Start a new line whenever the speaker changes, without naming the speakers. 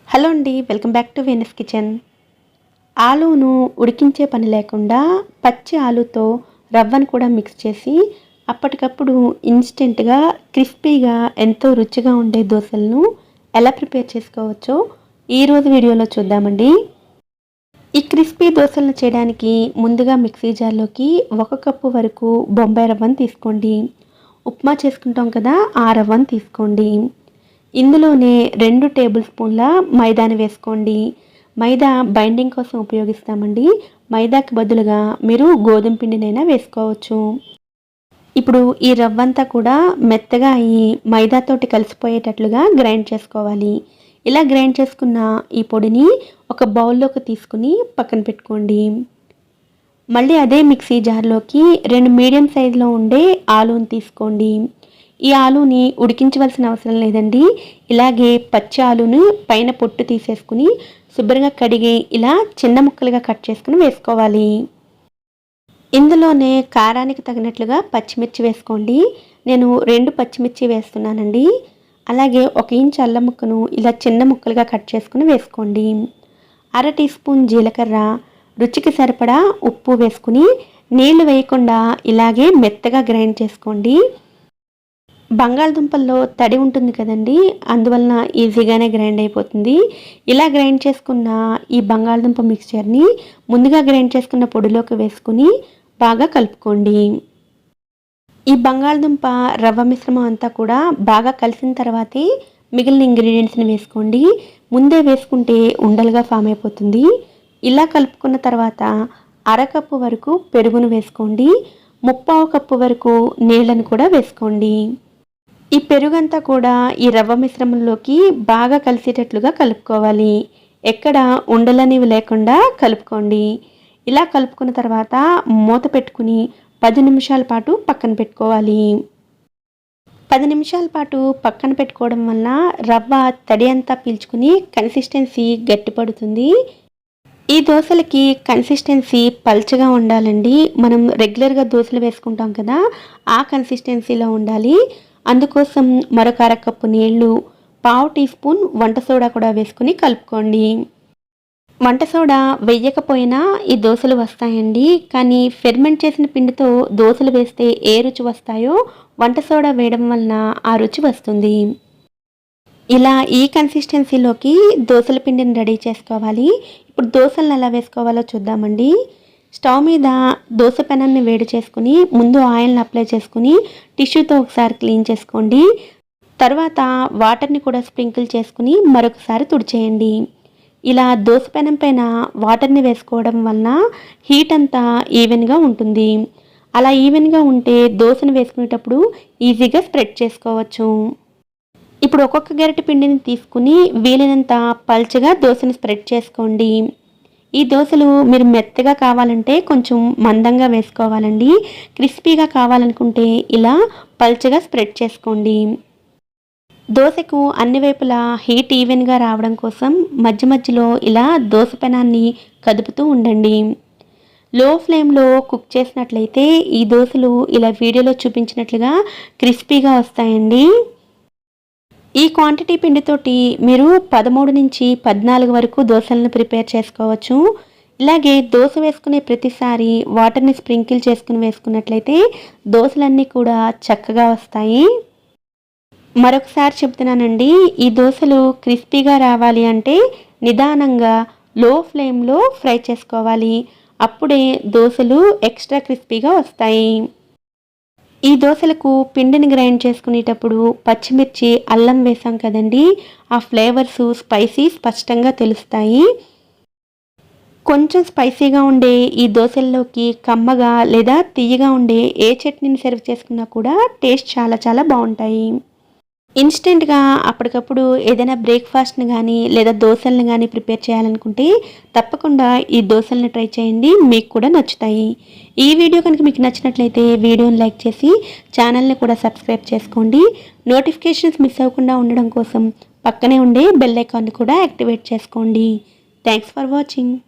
Hello అండి, welcome back to Venus Kitchen. ఆలూను ఉడికించే పని లేకుండా పచ్చి ఆలూతో రవ్వను కూడా మిక్స్ చేసి అప్పటికప్పుడు ఇన్స్టెంట్గా క్రిస్పీగా ఎంతో రుచిగా ఉండే దోశలను ఎలా ప్రిపేర్ చేసుకోవచ్చో ఈరోజు వీడియోలో చూద్దామండి. ఈ క్రిస్పీ దోశలను చేయడానికి ముందుగా మిక్సీ జార్లోకి 1 కప్పు వరకు బొంబాయి రవ్వను తీసుకోండి. ఉప్మా చేసుకుంటాం కదా, ఆ రవ్వను తీసుకోండి. ఇందులోనే 2 టేబుల్ స్పూన్ల మైదాని వేసుకోండి. మైదా బైండింగ్ కోసం ఉపయోగిస్తామండి. మైదాకి బదులుగా మీరు గోధుమ పిండినైనా వేసుకోవచ్చు. ఇప్పుడు ఈ రవ్వంతా కూడా మెత్తగా అయ్యి మైదాతోటి కలిసిపోయేటట్లుగా గ్రైండ్ చేసుకోవాలి. ఇలా గ్రైండ్ చేసుకున్న ఈ పొడిని ఒక బౌల్లోకి తీసుకుని పక్కన పెట్టుకోండి. మళ్ళీ అదే మిక్సీ జార్లోకి 2 మీడియం సైజులో ఉండే ఆలూని తీసుకోండి. ఈ ఆలూని ఉడికించవలసిన అవసరం లేదండి. ఇలాగే పచ్చి ఆలూని పైన పొట్టు తీసేసుకుని శుభ్రంగా కడిగి ఇలా చిన్న ముక్కలుగా కట్ చేసుకుని వేసుకోవాలి. ఇందులోనే కారానికి తగినట్లుగా పచ్చిమిర్చి వేసుకోండి. నేను 2 పచ్చిమిర్చి వేస్తున్నానండి. అలాగే 1 ఇంచ్ అల్లం ముక్కను ఇలా చిన్న ముక్కలుగా కట్ చేసుకుని వేసుకోండి. 1/2 టీ స్పూన్ జీలకర్ర, రుచికి సరిపడా ఉప్పు వేసుకుని నీళ్లు వేయకుండా ఇలాగే మెత్తగా గ్రైండ్ చేసుకోండి. బంగాళదుంపల్లో తడి ఉంటుంది కదండి, అందువలన ఈజీగానే గ్రైండ్ అయిపోతుంది. ఇలా గ్రైండ్ చేసుకున్న ఈ బంగాళదుంప మిక్స్చర్ని ముందుగా గ్రైండ్ చేసుకున్న పొడిలోకి వేసుకుని బాగా కలుపుకోండి. ఈ బంగాళదుంప రవ్వ మిశ్రమం అంతా కూడా బాగా కలిసిన తర్వాతే మిగిలిన ఇంగ్రీడియంట్స్ని వేసుకోండి. ముందే వేసుకుంటే ఉండలుగా ఫామ్ అయిపోతుంది. ఇలా కలుపుకున్న తర్వాత 1/2 కప్పు వరకు పెరుగును వేసుకోండి. 1/4 కప్పు వరకు నీళ్ళను కూడా వేసుకోండి. ఈ పెరుగంతా కూడా ఈ రవ్వ మిశ్రమంలోకి బాగా కలిసేటట్లుగా కలుపుకోవాలి. ఎక్కడ ఉండలనేవి లేకుండా కలుపుకోండి. ఇలా కలుపుకున్న తర్వాత మూత పెట్టుకుని 10 నిమిషాల పాటు పక్కన పెట్టుకోవాలి. 10 నిమిషాల పాటు పక్కన పెట్టుకోవడం వల్ల రవ్వ తడి అంతా పీల్చుకుని కన్సిస్టెన్సీ గట్టిపడుతుంది. ఈ దోశలకి కన్సిస్టెన్సీ పల్చగా ఉండాలండి. మనం రెగ్యులర్గా దోశలు వేసుకుంటాం కదా, ఆ కన్సిస్టెన్సీలో ఉండాలి. అందుకోసం మరొక 1/2 కప్పు నీళ్లు, 1/2 టీ స్పూన్ వంట సోడా కూడా వేసుకుని కలుపుకోండి. వంట సోడా వేయకపోయినా ఈ దోశలు వస్తాయండి. కానీ ఫెర్మెంట్ చేసిన పిండితో దోశలు వేస్తే ఏ రుచి వస్తాయో వంట సోడా వేయడం వలన ఆ రుచి వస్తుంది. ఇలా ఈ కన్సిస్టెన్సీలోకి దోశల పిండిని రెడీ చేసుకోవాలి. ఇప్పుడు దోశలను ఎలా వేసుకోవాలో చూద్దామండి. స్టవ్ మీద దోశ పెనాన్ని వేడి చేసుకుని ముందు ఆయిల్ని అప్లై చేసుకుని టిష్యూతో ఒకసారి క్లీన్ చేసుకోండి. తర్వాత వాటర్ని కూడా స్ప్రింకిల్ చేసుకుని మరొకసారి తుడిచేయండి. ఇలా దోశ పెనం పైన వాటర్ని వేసుకోవడం వలన హీట్ అంతా ఈవెన్గా ఉంటుంది. అలా ఈవెన్గా ఉంటే దోశను వేసుకునేటప్పుడు ఈజీగా స్ప్రెడ్ చేసుకోవచ్చు. ఇప్పుడు ఒక్కొక్క గరిటె పిండిని తీసుకుని వీలైనంత పల్చగా దోశని స్ప్రెడ్ చేసుకోండి. ఈ దోశలు మీరు మెత్తగా కావాలంటే కొంచెం మందంగా వేసుకోవాలండి. క్రిస్పీగా కావాలనుకుంటే ఇలా పల్చగా స్ప్రెడ్ చేసుకోండి. దోశకు అన్ని వైపులా హీట్ ఈవెన్గా రావడం కోసం మధ్య మధ్యలో ఇలా దోశ పెనాన్ని కదుపుతూ ఉండండి. లో ఫ్లేమ్లో కుక్ చేసినట్లయితే ఈ దోశలు ఇలా వీడియోలో చూపించినట్లుగా క్రిస్పీగా వస్తాయండి. ఈ క్వాంటిటీ పిండితోటి మీరు 13 నుంచి 14 వరకు దోశలను ప్రిపేర్ చేసుకోవచ్చు. ఇలాగే దోశ వేసుకునే ప్రతిసారి వాటర్ని స్ప్రింకిల్ చేసుకుని వేసుకున్నట్లయితే దోశలన్నీ కూడా చక్కగా వస్తాయి. మరొకసారి చెప్తున్నానండి, ఈ దోశలు క్రిస్పీగా రావాలి అంటే నిదానంగా లో ఫ్లేమ్లో ఫ్రై చేసుకోవాలి. అప్పుడే దోశలు ఎక్స్ట్రా క్రిస్పీగా వస్తాయి. ఈ దోశలకు పిండిని గ్రైండ్ చేసుకునేటప్పుడు పచ్చిమిర్చి, అల్లం వేసాం కదండి, ఆ ఫ్లేవర్స్ స్పైసీ స్పష్టంగా తెలుస్తాయి. కొంచెం స్పైసీగా ఉండే ఈ దోశల్లోకి కమ్మగా లేదా తియ్యగా ఉండే ఏ చట్నీని సర్వ్ చేసుకున్నా కూడా టేస్ట్ చాలా చాలా బాగుంటాయి. ఇన్స్టెంట్గా అప్పటికప్పుడు ఏదైనా బ్రేక్ఫాస్ట్ని కానీ లేదా దోశలను కానీ ప్రిపేర్ చేయాలనుకుంటే తప్పకుండా ఈ దోశలను ట్రై చేయండి, మీకు కూడా నచ్చుతాయి. ఈ వీడియో కనుక మీకు నచ్చినట్లయితే వీడియోని లైక్ చేసి ఛానల్ని కూడా సబ్స్క్రైబ్ చేసుకోండి. నోటిఫికేషన్స్ మిస్ అవ్వకుండా ఉండడం కోసం పక్కనే ఉండే బెల్ ఐకాన్ని కూడా యాక్టివేట్ చేసుకోండి. Thanks for watching.